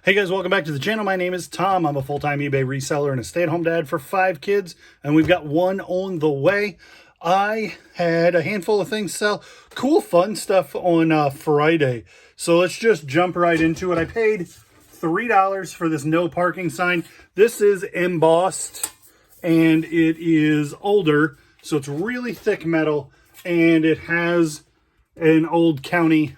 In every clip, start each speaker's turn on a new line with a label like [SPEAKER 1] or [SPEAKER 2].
[SPEAKER 1] Hey guys, welcome back to the channel. My name is Tom. I'm a full-time eBay reseller and a stay-at-home dad for 5 kids, and we've got one on the way. I had a handful of things sell. Cool, fun stuff on Friday. So let's just jump right into it. I paid $3 for this no parking sign. This is embossed, and it is older, so it's really thick metal, and it has an old county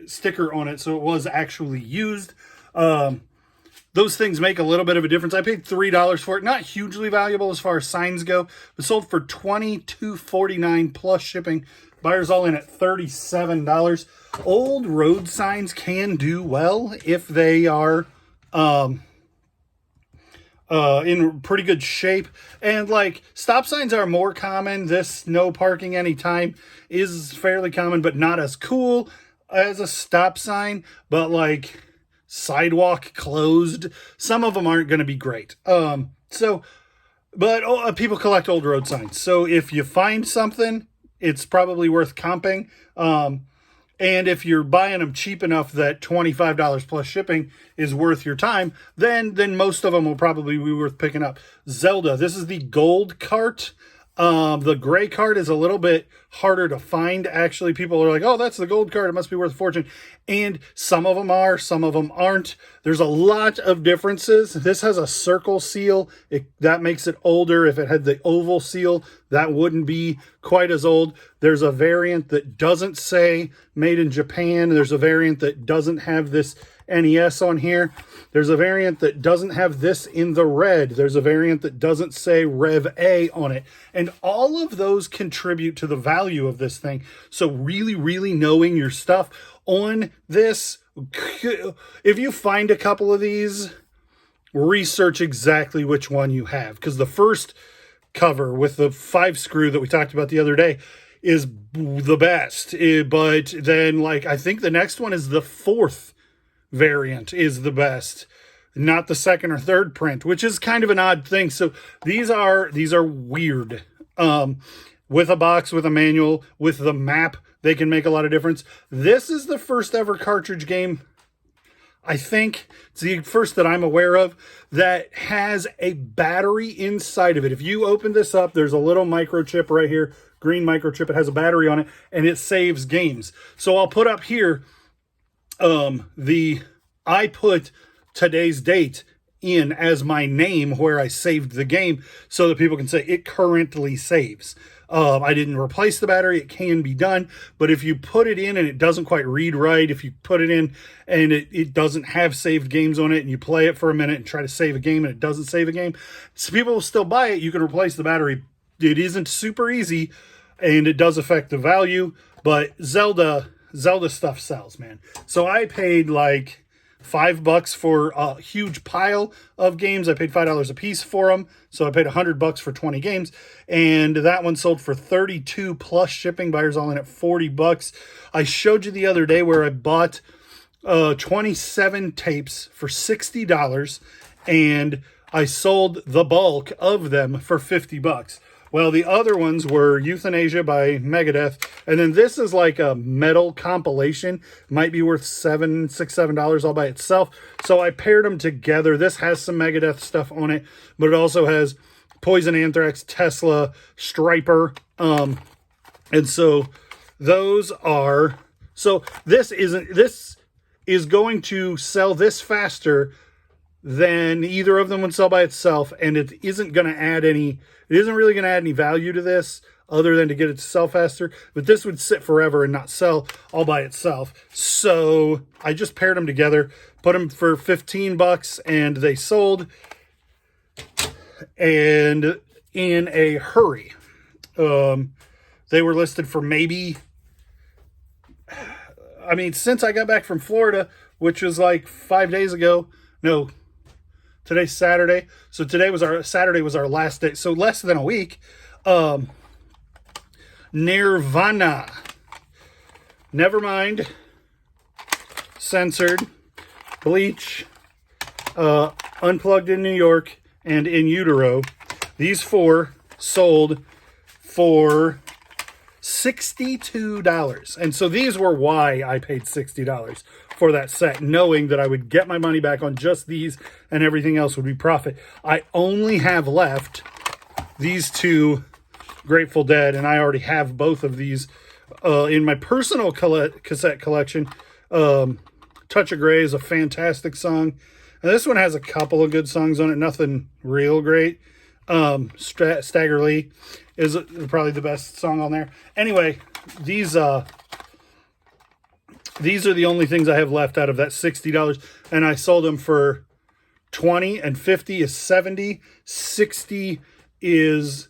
[SPEAKER 1] sticker on it, so it was actually used. Those things make a little bit of a difference. I paid $3 for it. Not hugely valuable as far as signs go, but sold for $22.49 plus shipping. Buyers all in at $37. Old road signs can do well if they are in pretty good shape. And like, stop signs are more common. This no parking anytime is fairly common, but not as cool as a stop sign. But like sidewalk closed, some of them aren't going to be great. People collect old road signs. So if you find something, it's probably worth comping. And if you're buying them cheap enough that $25 plus shipping is worth your time, then most of them will probably be worth picking up. Zelda, this is the gold cart. The gray cart is a little bit harder to find. Actually, people are like, oh, that's the gold cart, it must be worth a fortune. And some of them are, some of them aren't. There's a lot of differences. This has a circle seal. That makes it older. If it had the oval seal, that wouldn't be quite as old. There's a variant that doesn't say made in Japan. There's a variant that doesn't have this NES on here. There's a variant that doesn't have this in the red. There's a variant that doesn't say Rev A on it. And all of those contribute to the value of this thing. So really knowing your stuff on this, if you find a couple of these, research exactly which one you have. Because the first cover with the 5 screw that we talked about the other day is the best. But then, like, I think the next one is the 4th variant is the best, not the 2nd or 3rd print, which is kind of an odd thing. So these are weird. With a box, with a manual, with the map, they can make a lot of difference. This is the first ever cartridge game, I think it's the first that I'm aware of, that has a battery inside of it. If you open this up, there's a little microchip right here, green microchip. It has a battery on it, and it saves games. So I'll put up here, I put today's date in as my name where I saved the game so that people can say it currently saves. I didn't replace the battery. It can be done, but if you put it in and it doesn't quite read right, if you put it in and it doesn't have saved games on it, and you play it for a minute and try to save a game and it doesn't save a game, so people will still buy it. You can replace the battery. It isn't super easy, and it does affect the value, but Zelda stuff sells, man. So I paid like $5 for a huge pile of games. I paid $5 a piece for them. So I paid $100 for 20 games. And that one sold for $32 plus shipping. Buyers all in at $40. I showed you the other day where I bought 27 tapes for $60. And I sold the bulk of them for $50. Well, the other ones were Euthanasia by Megadeth. And then this is like a metal compilation. Might be worth $7 all by itself. So I paired them together. This has some Megadeth stuff on it, but it also has Poison, Anthrax, Tesla, Striper. And so those are, so this is going to sell this faster than either of them would sell by itself, and it isn't going to add any, it isn't really going to add any value to this other than to get it to sell faster, but this would sit forever and not sell all by itself. So I just paired them together, put them for $15, and they sold, and in a hurry. They were listed for maybe, I mean, since I got back from Florida, which was like 5 days ago, no, today's Saturday. So Saturday was our last day. So less than a week. Nirvana. Nevermind. Censored. Bleach. Unplugged in New York. And In Utero. These 4 sold for $62. And so these were why I paid $60 for that set, knowing that I would get my money back on just these and everything else would be profit. I only have left these two Grateful Dead, and I already have both of these in my personal cassette collection. Touch of Grey is a fantastic song. And this one has a couple of good songs on it, nothing real great. Stagger Lee is probably the best song on there. Anyway, these are the only things I have left out of that $60, and I sold them for $20, and $50 is $70, $60 is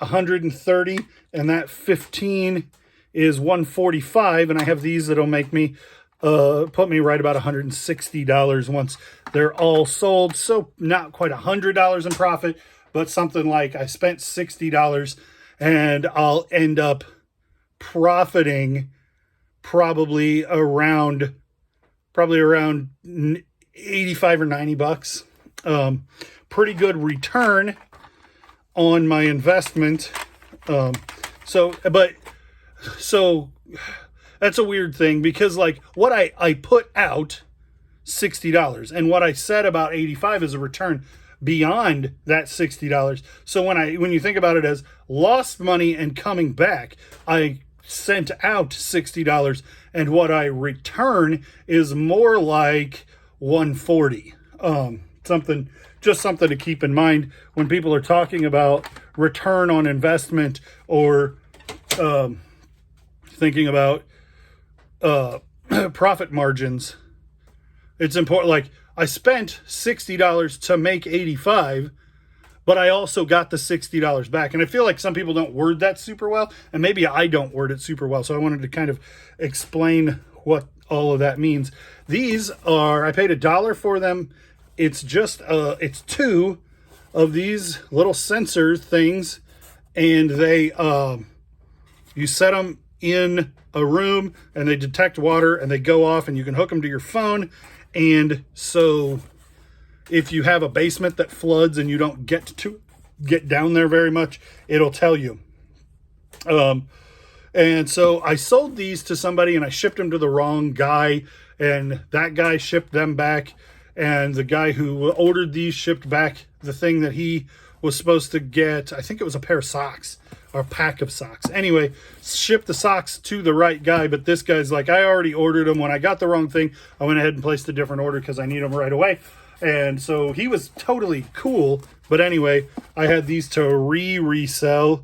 [SPEAKER 1] $130, and that $15 is $145, and I have these that'll make me put me right about $160 once they're all sold. So not quite $100 in profit, but something like I spent $60 and I'll end up profiting probably around 85 or 90 bucks. Pretty good return on my investment. So that's a weird thing, because like what I put out $60 and what I said about 85 is a return beyond that $60. So when you think about it as lost money and coming back, I sent out $60 and what I return is more like $140. Something to keep in mind when people are talking about return on investment or thinking about profit margins. It's important. Like, I spent $60 to make 85, but I also got the $60 back. And I feel like some people don't word that super well, and maybe I don't word it super well. So I wanted to kind of explain what all of that means. These are, I paid $1 for them. It's just, it's two of these little sensor things, and they, you set them in a room and they detect water and they go off, and you can hook them to your phone. And so if you have a basement that floods and you don't get down there very much, it'll tell you. And so I sold these to somebody and I shipped them to the wrong guy, and that guy shipped them back. And the guy who ordered these shipped back the thing that he was supposed to get. I think it was a pair of socks or a pack of socks. Anyway, shipped the socks to the right guy, but this guy's like, I already ordered them. When I got the wrong thing, I went ahead and placed a different order because I need them right away. And so he was totally cool. But anyway, I had these to resell.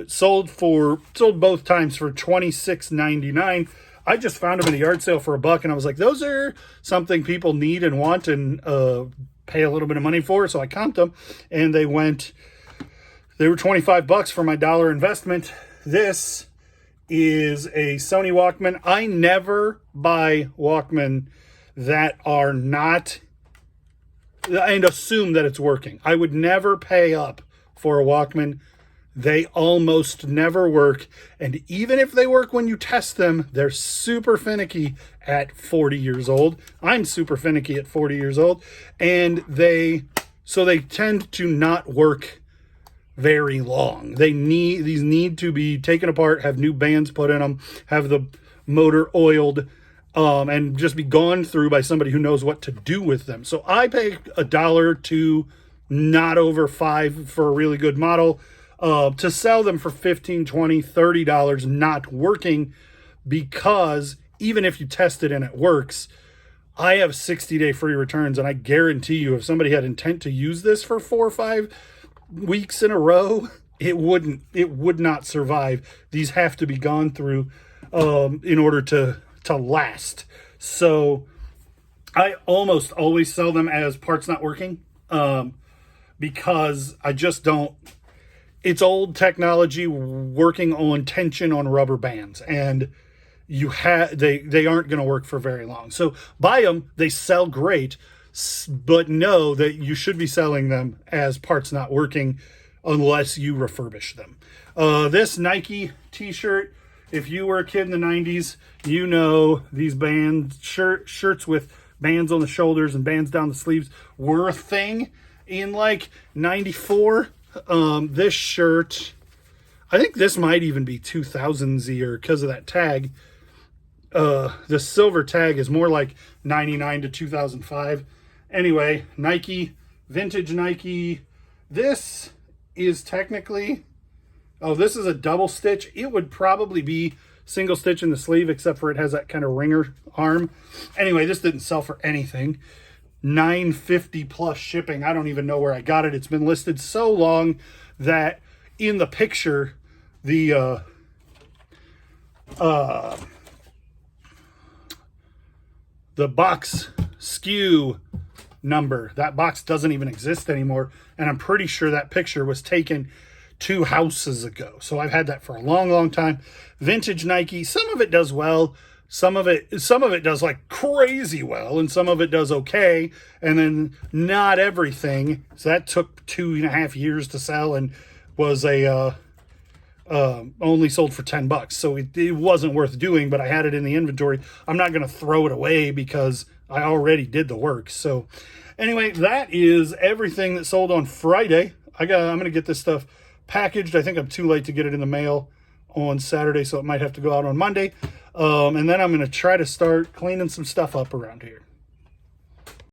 [SPEAKER 1] Sold both times for $26.99. I just found them in a yard sale for $1, and I was like, those are something people need and want and pay a little bit of money for. So I comped them, and they were $25 for my $1 investment. This is a Sony Walkman. I never buy Walkman that are not, and assume that it's working. I would never pay up for a Walkman. They almost never work. And even if they work when you test them, they're super finicky at 40 years old. I'm super finicky at 40 years old. And they tend to not work very long. These need to be taken apart, have new bands put in them, have the motor oiled, and just be gone through by somebody who knows what to do with them. So I pay $1 to not over $5 for a really good model. To sell them for $15, $20, $30 not working, because even if you test it and it works, I have 60-day free returns, and I guarantee you if somebody had intent to use this for 4 or 5 weeks in a row, it would not survive. These have to be gone through in order to last. So I almost always sell them as parts not working, because I just don't. It's old technology working on tension on rubber bands, and they aren't going to work for very long. So buy them, they sell great, but know that you should be selling them as parts not working unless you refurbish them. This Nike t-shirt, if you were a kid in the 90s, you know these shirts with bands on the shoulders and bands down the sleeves were a thing in like 94. This shirt, I think this might even be 2000s year because of that tag. The silver tag is more like 99 to 2005. Anyway, Nike, vintage Nike. This is technically, oh, this is a double stitch. It would probably be single stitch in the sleeve, except for it has that kind of ringer arm. Anyway, this didn't sell for anything. $9.50 plus shipping. I don't even know where I got it. It's been listed so long that in the picture, the box SKU number, that box doesn't even exist anymore, and I'm pretty sure that picture was taken 2 houses ago. So I've had that for a long time. Vintage Nike, some of it does well, some of it does like crazy well, and some of it does okay, and then not everything. So that took 2.5 years to sell and was a only sold for $10. So it wasn't worth doing, but I had it in the inventory. I'm not going to throw it away because I already did the work. So anyway, that is everything that sold on Friday. I'm going to get this stuff packaged. I think I'm too late to get it in the mail on Saturday, so it might have to go out on Monday. And then I'm going to try to start cleaning some stuff up around here.